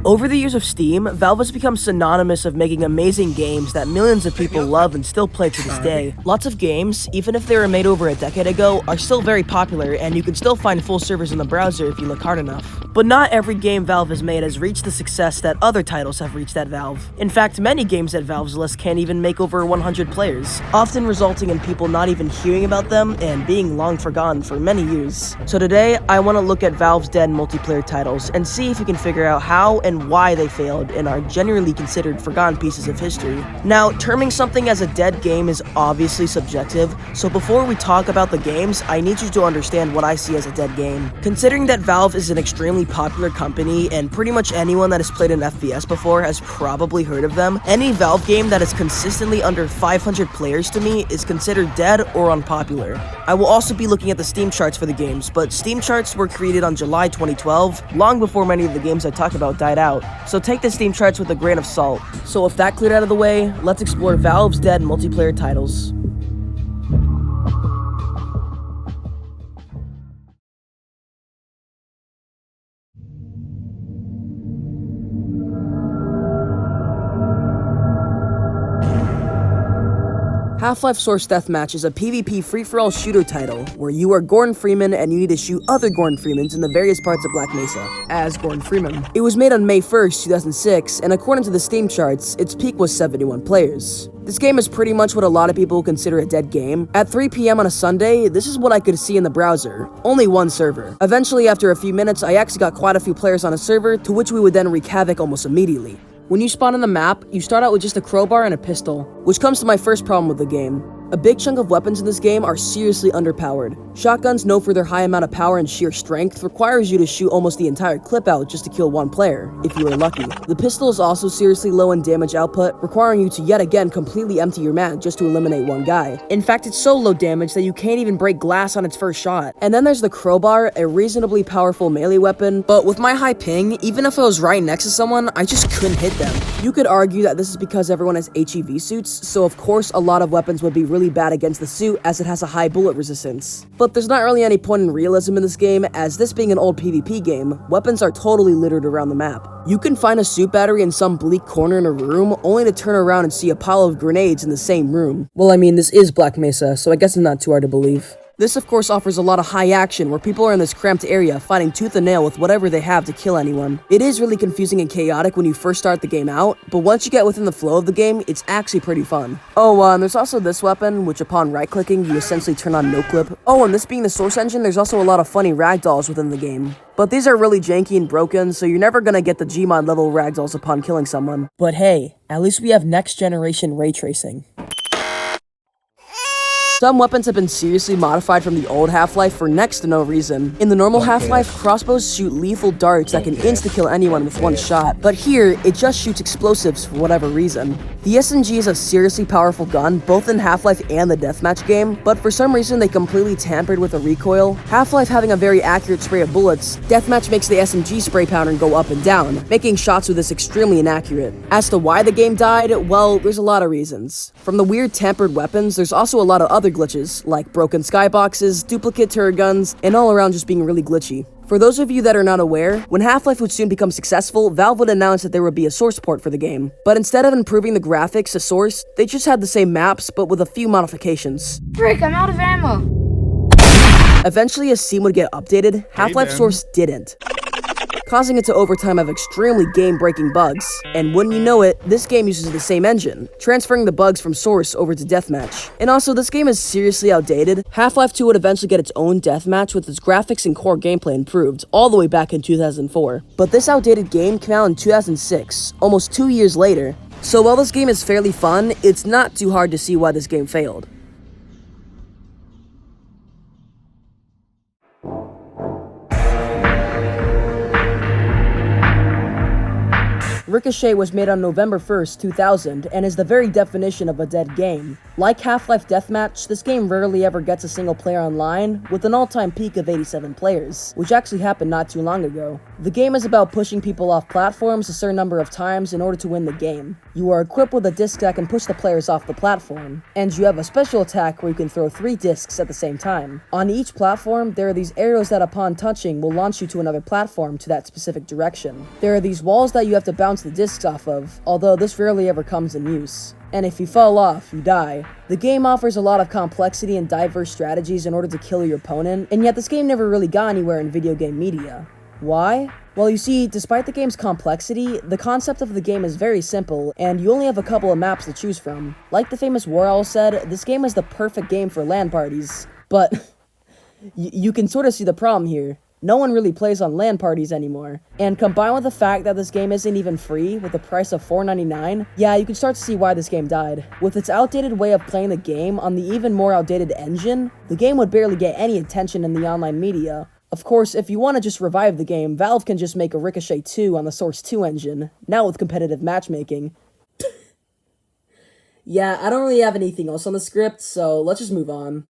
Over the years of Steam, Valve has become synonymous of making amazing games that millions of people love and still play to this day. Lots of games, even if they were made over a decade ago, are still very popular, and you can still find full servers in the browser if you look hard enough. But not every game Valve has made has reached the success that other titles have reached at Valve. In fact, many games at Valve's list can't even make over 100 players, often resulting in people not even hearing about them and being long forgotten for many years. So today, I want to look at Valve's dead multiplayer titles and see if we can figure out how and why they failed and are generally considered forgotten pieces of history. Now, terming something as a dead game is obviously subjective, so before we talk about the games, I need you to understand what I see as a dead game. Considering that Valve is an extremely popular company and pretty much anyone that has played an FPS before has probably heard of them, any Valve game that is consistently under 500 players to me is considered dead or unpopular. I will also be looking at the Steam charts for the games, but Steam charts were created on July 2012, long before many of the games I talked about died out. So take the Steam charts with a grain of salt. So if that cleared out of the way, let's explore Valve's dead multiplayer titles. Half-Life Source Deathmatch is a PvP free-for-all shooter title where you are Gordon Freeman and you need to shoot other Gordon Freemans in the various parts of Black Mesa as Gordon Freeman. It was made on May 1st, 2006, and according to the Steam charts, its peak was 71 players. This game is pretty much what a lot of people consider a dead game. At 3 p.m. on a Sunday, this is what I could see in the browser. Only one server. Eventually, after a few minutes, I actually got quite a few players on a server, to which we would then wreak havoc almost immediately. When you spawn on the map, you start out with just a crowbar and a pistol, which comes to my first problem with the game. A big chunk of weapons in this game are seriously underpowered. Shotguns, known for their high amount of power and sheer strength, requires you to shoot almost the entire clip out just to kill one player, if you are lucky. The pistol is also seriously low in damage output, requiring you to yet again completely empty your mag just to eliminate one guy. In fact, it's so low damage that you can't even break glass on its first shot. And then there's the crowbar, a reasonably powerful melee weapon, but with my high ping, even if I was right next to someone, I just couldn't hit them. You could argue that this is because everyone has HEV suits, so of course a lot of weapons would be really bad against the suit as it has a high bullet resistance. But there's not really any point in realism in this game, as this being an old PvP game, weapons are totally littered around the map. You can find a suit battery in some bleak corner in a room, only to turn around and see a pile of grenades in the same room. Well, I mean, this is Black Mesa, so I guess it's not too hard to believe. This of course offers a lot of high action where people are in this cramped area fighting tooth and nail with whatever they have to kill anyone. It is really confusing and chaotic when you first start the game out, but once you get within the flow of the game, it's actually pretty fun. Oh, and there's also this weapon, which upon right-clicking, you essentially turn on no-clip. Oh, and this being the source engine, there's also a lot of funny ragdolls within the game. But these are really janky and broken, so you're never gonna get the Gmod level ragdolls upon killing someone. But hey, at least we have next-generation ray tracing. Some weapons have been seriously modified from the old Half-Life for next to no reason. In the normal Half-Life, crossbows shoot lethal darts that can insta-kill anyone with one shot, but here, it just shoots explosives for whatever reason. The SMG is a seriously powerful gun, both in Half-Life and the Deathmatch game, but for some reason they completely tampered with the recoil. Half-Life having a very accurate spray of bullets, Deathmatch makes the SMG spray pattern go up and down, making shots with this extremely inaccurate. As to why the game died, well, there's a lot of reasons. From the weird tampered weapons, there's also a lot of other glitches, like broken skyboxes, duplicate turret guns, and all around just being really glitchy. For those of you that are not aware, when Half-Life would soon become successful, Valve would announce that there would be a Source port for the game. But instead of improving the graphics to Source, they just had the same maps, but with a few modifications. Frick, I'm out of ammo! Eventually, as Steam would get updated, Half-Life Source didn't, causing it to over time have extremely game-breaking bugs. And wouldn't you know it, this game uses the same engine, transferring the bugs from Source over to Deathmatch. And also, this game is seriously outdated. Half-Life 2 would eventually get its own Deathmatch with its graphics and core gameplay improved, all the way back in 2004. But this outdated game came out in 2006, almost 2 years later. So while this game is fairly fun, it's not too hard to see why this game failed. Ricochet was made on November 1st, 2000, and is the very definition of a dead game. Like Half-Life Deathmatch, this game rarely ever gets a single player online, with an all-time peak of 87 players, which actually happened not too long ago. The game is about pushing people off platforms a certain number of times in order to win the game. You are equipped with a disc that can push the players off the platform, and you have a special attack where you can throw 3 discs at the same time. On each platform, there are these arrows that upon touching will launch you to another platform to that specific direction. There are these walls that you have to bounce the discs off of, although this rarely ever comes in use. And if you fall off, you die. The game offers a lot of complexity and diverse strategies in order to kill your opponent, and yet this game never really got anywhere in video game media. Why? Well, you see, despite the game's complexity, the concept of the game is very simple, and you only have a couple of maps to choose from. Like the famous War Owl said, this game is the perfect game for LAN parties. But you can sort of see the problem here. No one really plays on LAN parties anymore. And combined with the fact that this game isn't even free, with a price of $4.99, yeah, you can start to see why this game died. With its outdated way of playing the game on the even more outdated engine, the game would barely get any attention in the online media. Of course, if you want to just revive the game, Valve can just make a Ricochet 2 on the Source 2 engine, now with competitive matchmaking. Yeah, I don't really have anything else on the script, so let's just move on.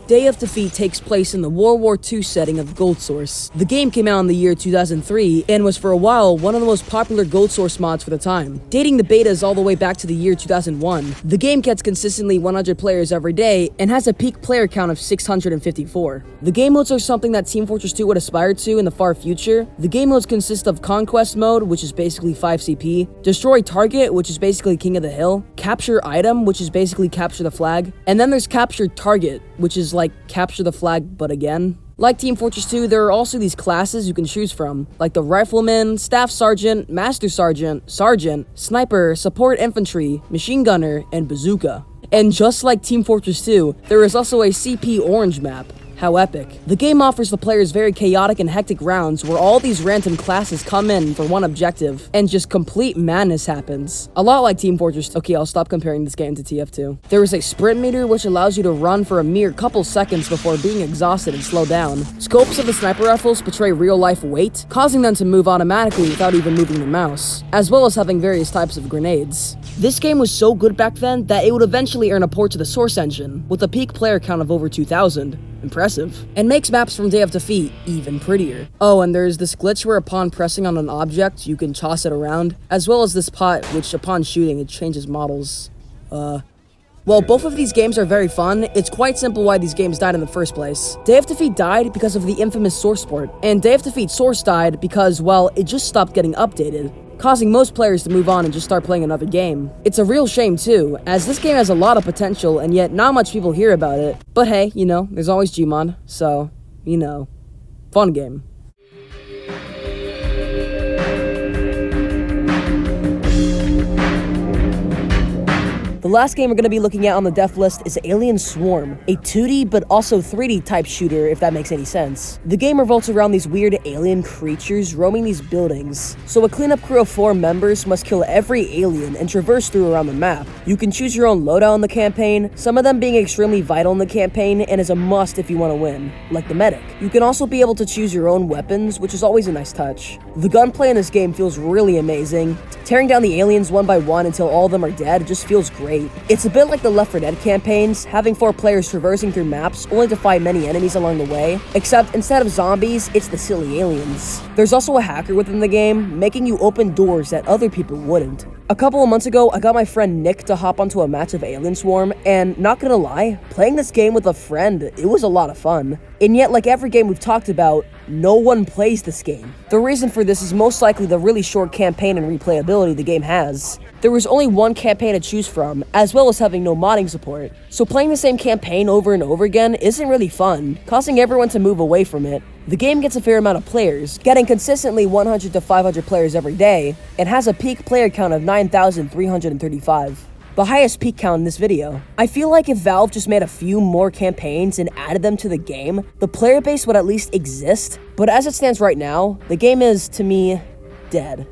Day of Defeat takes place in the World War II setting of Gold Source. The game came out in the year 2003 and was for a while one of the most popular Gold Source mods for the time. Dating the betas all the way back to the year 2001, the game gets consistently 100 players every day and has a peak player count of 654. The game modes are something that Team Fortress 2 would aspire to in the far future. The game modes consist of Conquest mode, which is basically 5 CP, Destroy Target, which is basically King of the Hill, Capture Item, which is basically Capture the Flag, and then there's Capture Target, which is like Capture the Flag, but again. Like Team Fortress 2, there are also these classes you can choose from, like the Rifleman, Staff Sergeant, Master Sergeant, Sergeant, Sniper, Support Infantry, Machine Gunner, and Bazooka. And just like Team Fortress 2, there is also a CP Orange map. How epic. The game offers the players very chaotic and hectic rounds where all these random classes come in for one objective, and just complete madness happens. A lot like Team Fortress. Okay, I'll stop comparing this game to TF2. There is a sprint meter which allows you to run for a mere couple seconds before being exhausted and slow down. Scopes of the sniper rifles portray real-life weight, causing them to move automatically without even moving the mouse, as well as having various types of grenades. This game was so good back then that it would eventually earn a port to the Source engine, with a peak player count of over 2,000. Impressive. And makes maps from Day of Defeat even prettier. Oh, and there's this glitch where upon pressing on an object, you can toss it around, as well as this pot, which upon shooting, it changes models. While both of these games are very fun, it's quite simple why these games died in the first place. Day of Defeat died because of the infamous Source port, and Day of Defeat Source died because, well, it just stopped getting updated, causing most players to move on and just start playing another game. It's a real shame too, as this game has a lot of potential and yet not much people hear about it. But hey, you know, there's always Gmod, so, you know, fun game. The last game we're going to be looking at on the death list is Alien Swarm, a 2D but also 3D type shooter, if that makes any sense. The game revolves around these weird alien creatures roaming these buildings, so a cleanup crew of 4 members must kill every alien and traverse through around the map. You can choose your own loadout in the campaign, some of them being extremely vital in the campaign and is a must if you want to win, like the medic. You can also be able to choose your own weapons, which is always a nice touch. The gunplay in this game feels really amazing. Tearing down the aliens one by one until all of them are dead just feels great. It's a bit like the Left 4 Dead campaigns, having 4 players traversing through maps only to fight many enemies along the way, except instead of zombies, it's the silly aliens. There's also a hacker within the game, making you open doors that other people wouldn't. A couple of months ago, I got my friend Nick to hop onto a match of Alien Swarm, and not gonna lie, playing this game with a friend, it was a lot of fun. And yet, like every game we've talked about, no one plays this game. The reason for this is most likely the really short campaign and replayability the game has. There was only one campaign to choose from, as well as having no modding support. So playing the same campaign over and over again isn't really fun, causing everyone to move away from it. The game gets a fair amount of players, getting consistently 100 to 500 players every day, and has a peak player count of 9,335. The highest peak count in this video. I feel like if Valve just made a few more campaigns and added them to the game, the player base would at least exist, but as it stands right now, the game is, to me, dead.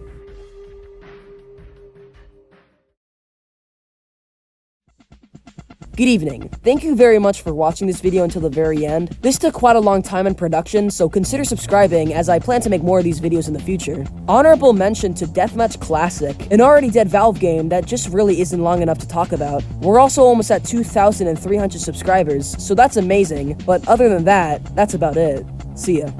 Good evening. Thank you very much for watching this video until the very end. This took quite a long time in production, so consider subscribing as I plan to make more of these videos in the future. Honorable mention to Deathmatch Classic, an already dead Valve game that just really isn't long enough to talk about. We're also almost at 2,300 subscribers, so that's amazing, but other than that, that's about it. See ya.